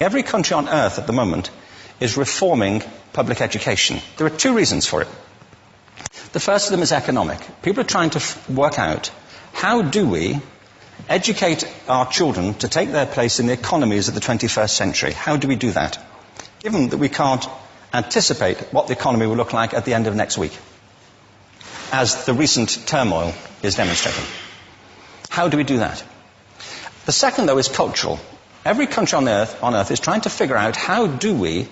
Every country on earth at the moment is reforming public education. There are two reasons for it. The first of them is economic. People are trying to work out, how do we educate our children to take their place in the economies of the 21st century? How do we do that, given that we can't anticipate what the economy will look like at the end of next week, as the recent turmoil is demonstrating? How do we do that? The second, though, is cultural. Every country on earth is trying to figure out, how do we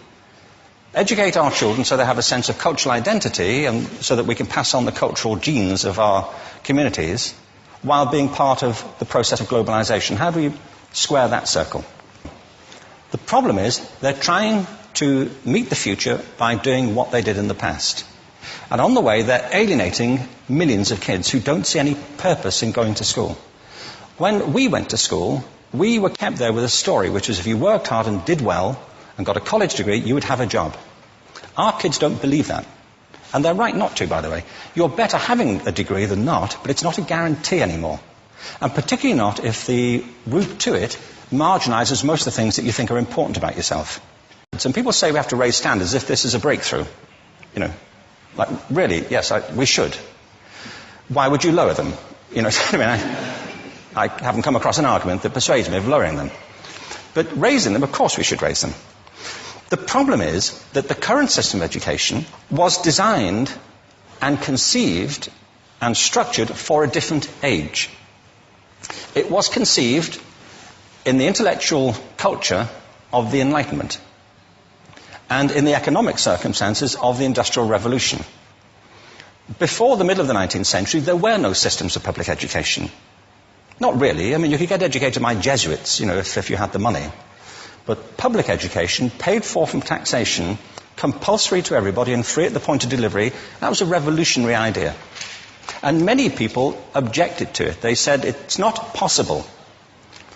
educate our children so they have a sense of cultural identity and so that we can pass on the cultural genes of our communities while being part of the process of globalization. How do we square that circle? The problem is they're trying to meet the future by doing what they did in the past. And on the way, they're alienating millions of kids who don't see any purpose in going to school. When we went to school, we were kept there with a story, which was if you worked hard and did well and got a college degree, you would have a job. Our kids don't believe that. And they're right not to, by the way. You're better having a degree than not, but it's not a guarantee anymore. And particularly not if the route to it marginalizes most of the things that you think are important about yourself. Some people say we have to raise standards as if this is a breakthrough. You know, like, really, yes, we should. Why would you lower them? You know, I mean, I haven't come across an argument that persuades me of lowering them. But raising them, of course we should raise them. The problem is that the current system of education was designed and conceived and structured for a different age. It was conceived in the intellectual culture of the Enlightenment and in the economic circumstances of the Industrial Revolution. Before the middle of the 19th century, there were no systems of public education. Not really. I mean, you could get educated by Jesuits, you know, if you had the money. But public education, paid for from taxation, compulsory to everybody and free at the point of delivery, that was a revolutionary idea. And many people objected to it. They said it's not possible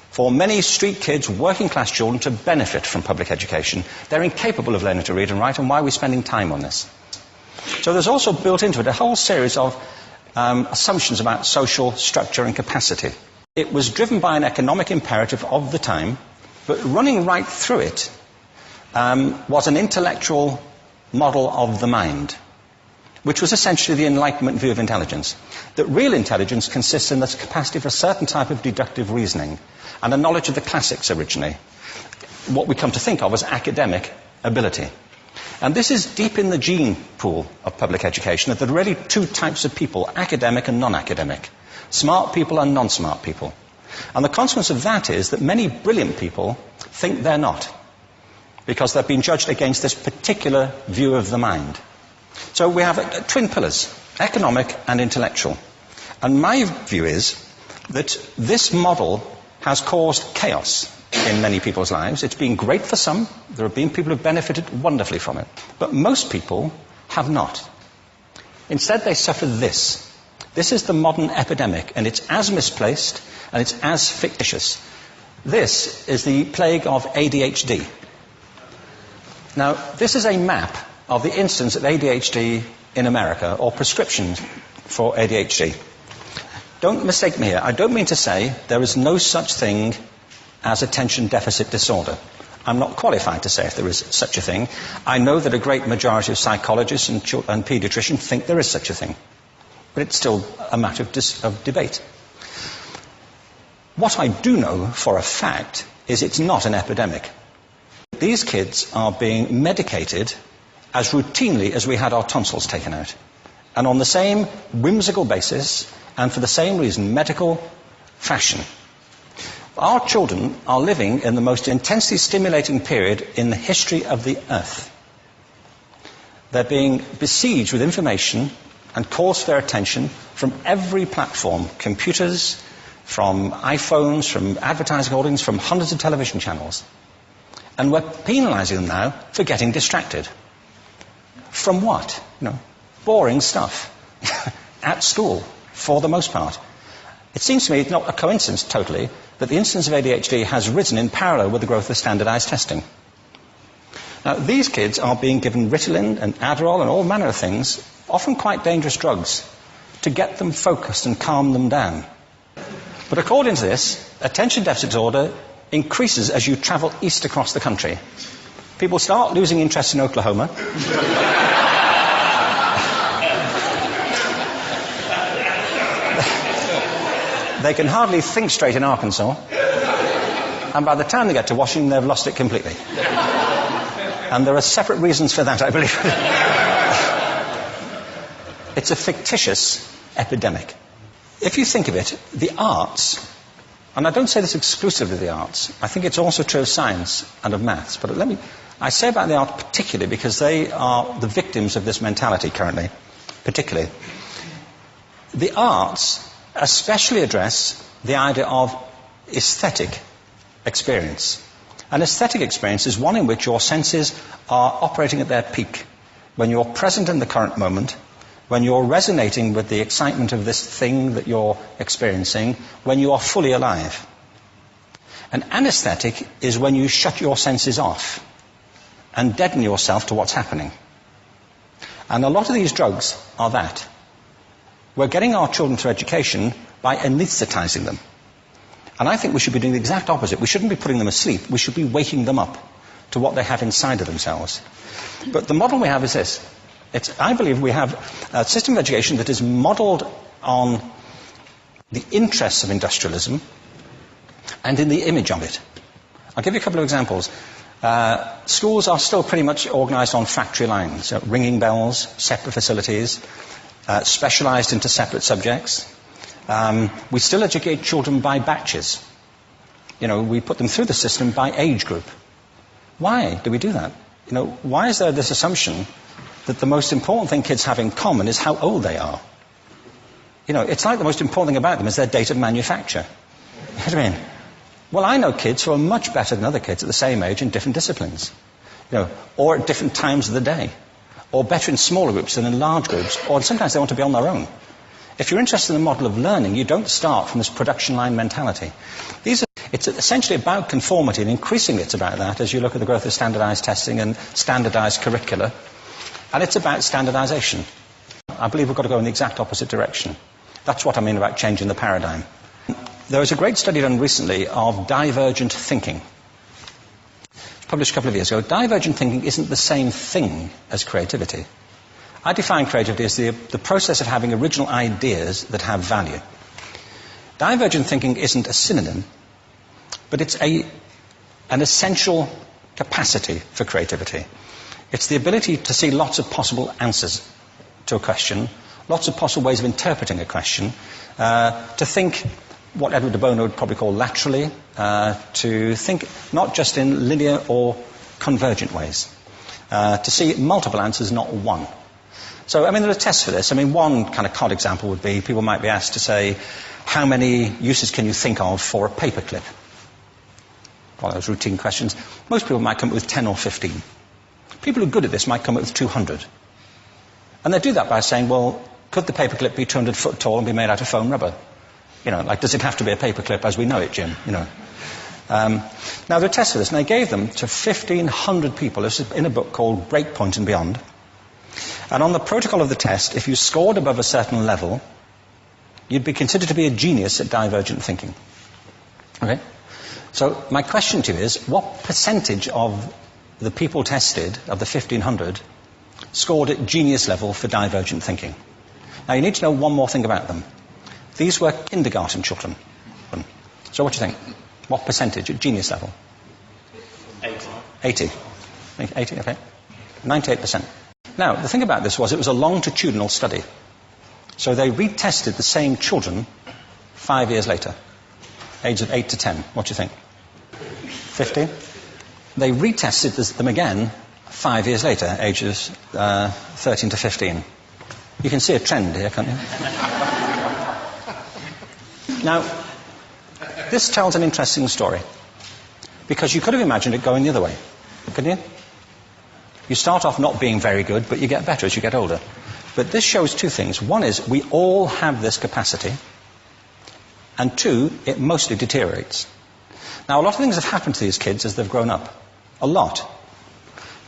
for many street kids, working class children, to benefit from public education. They're incapable of learning to read and write, and why are we spending time on this? So there's also built into it a whole series of assumptions about social structure and capacity. It was driven by an economic imperative of the time, but running right through it was an intellectual model of the mind, which was essentially the Enlightenment view of intelligence. That real intelligence consists in the capacity for a certain type of deductive reasoning and a knowledge of the classics originally, what we come to think of as academic ability. And this is deep in the gene pool of public education, that there are really two types of people, academic and non-academic, smart people and non-smart people. And the consequence of that is that many brilliant people think they're not, because they've been judged against this particular view of the mind. So we have twin pillars, economic and intellectual. And my view is that this model has caused chaos in many people's lives. It's been great for some. There have been people who have benefited wonderfully from it. But most people have not. Instead, they suffer this. This is the modern epidemic, and it's as misplaced and it's as fictitious. This is the plague of ADHD. Now, this is a map of the incidence of ADHD in America, or prescriptions for ADHD. Don't mistake me here. I don't mean to say there is no such thing as attention deficit disorder. I'm not qualified to say if there is such a thing. I know that a great majority of psychologists and paediatricians think there is such a thing. But it's still a matter of debate. What I do know for a fact is it's not an epidemic. These kids are being medicated as routinely as we had our tonsils taken out. And on the same whimsical basis, and for the same reason, medical fashion. Our children are living in the most intensely stimulating period in the history of the earth. They're being besieged with information and calls for their attention from every platform, computers, from iPhones, from advertising holdings, from hundreds of television channels. And we're penalizing them now for getting distracted. From what? You know, boring stuff. At school, for the most part. It seems to me it's not a coincidence, totally, that the incidence of ADHD has risen in parallel with the growth of standardized testing. Now, these kids are being given Ritalin and Adderall and all manner of things, often quite dangerous drugs, to get them focused and calm them down. But according to this, attention deficit disorder increases as you travel east across the country. People start losing interest in Oklahoma. They can hardly think straight in Arkansas. And by the time they get to Washington, they've lost it completely. And there are separate reasons for that, I believe. It's a fictitious epidemic. If you think of it, the arts, and I don't say this exclusively of the arts, I think it's also true of science and of maths, but I say about the arts particularly because they are the victims of this mentality currently, particularly. The arts especially address the idea of aesthetic experience. An aesthetic experience is one in which your senses are operating at their peak, when you're present in the current moment, when you're resonating with the excitement of this thing that you're experiencing, when you are fully alive. An anesthetic is when you shut your senses off and deaden yourself to what's happening. And a lot of these drugs are that. We're getting our children through education by anesthetizing them. And I think we should be doing the exact opposite. We shouldn't be putting them asleep. We should be waking them up to what they have inside of themselves. But the model we have is this. I believe we have a system of education that is modeled on the interests of industrialism and in the image of it. I'll give you a couple of examples. Schools are still pretty much organized on factory lines, ringing bells, separate facilities, specialized into separate subjects. We still educate children by batches. We put them through the system by age group. Why do we do that? Why is there this assumption that the most important thing kids have in common is how old they are? It's like the most important thing about them is their date of manufacture. You know what I mean? Well, I know kids who are much better than other kids at the same age in different disciplines, or at different times of the day, or better in smaller groups than in large groups, or sometimes they want to be on their own. If you're interested in the model of learning, you don't start from this production line mentality. It's essentially about conformity, and increasingly it's about that as you look at the growth of standardized testing and standardized curricula. And it's about standardization. I believe we've got to go in the exact opposite direction. That's what I mean about changing the paradigm. There was a great study done recently of divergent thinking. Published a couple of years ago. Divergent thinking isn't the same thing as creativity. I define creativity as the process of having original ideas that have value. Divergent thinking isn't a synonym, but it's an essential capacity for creativity. It's the ability to see lots of possible answers to a question, lots of possible ways of interpreting a question, to think what Edward de Bono would probably call laterally, to think not just in linear or convergent ways, to see multiple answers, not one. So, there are tests for this. One kind of cod example would be, people might be asked to say, how many uses can you think of for a paperclip? One of those routine questions. Most people might come up with 10 or 15. People who are good at this might come up with 200. And they do that by saying, well, could the paperclip be 200 foot tall and be made out of foam rubber? Does it have to be a paperclip as we know it, Jim? Now, there are tests for this, and they gave them to 1,500 people. This is in a book called Breakpoint and Beyond. And on the protocol of the test, if you scored above a certain level, you'd be considered to be a genius at divergent thinking. Okay? So my question to you is, what percentage of the people tested, of the 1,500, scored at genius level for divergent thinking? Now, you need to know one more thing about them. These were kindergarten children. So what do you think? What percentage at genius level? 80. 80, okay. 98%. Now, the thing about this was it was a longitudinal study. So they retested the same children 5 years later, age of 8 to 10. What do you think? 15? They retested them again 5 years later, ages 13 to 15. You can see a trend here, can't you? Now, this tells an interesting story, because you could have imagined it going the other way, couldn't you? You start off not being very good, but you get better as you get older. But this shows two things. One is we all have this capacity, and two, it mostly deteriorates. Now, a lot of things have happened to these kids as they've grown up. A lot.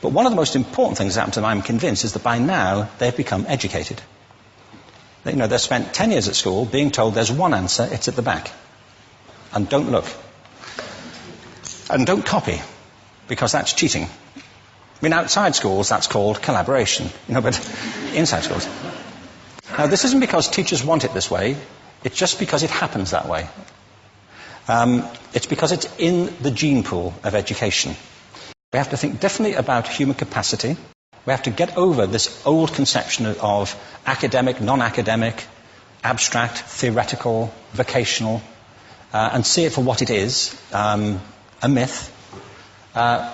But one of the most important things that happened to them, I'm convinced, is that by now they've become educated. They've spent 10 years at school being told there's one answer, it's at the back. And don't look. And don't copy, because that's cheating. I mean, outside schools, that's called collaboration, but inside schools. Now, this isn't because teachers want it this way, it's just because it happens that way. It's because it's in the gene pool of education. We have to think differently about human capacity. We have to get over this old conception of academic, non-academic, abstract, theoretical, vocational, and see it for what it is, a myth.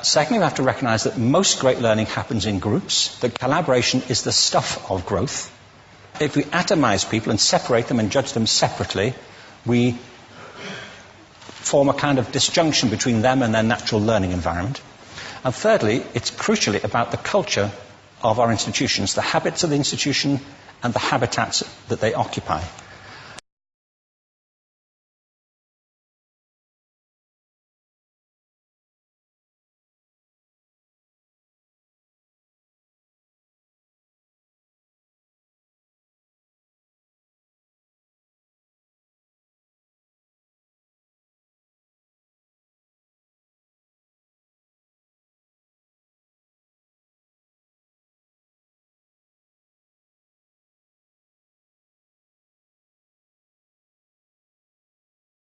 Secondly, we have to recognize that most great learning happens in groups, that collaboration is the stuff of growth. If we atomize people and separate them and judge them separately, we form a kind of disjunction between them and their natural learning environment. And thirdly, it's crucially about the culture of our institutions, the habits of the institution and the habitats that they occupy.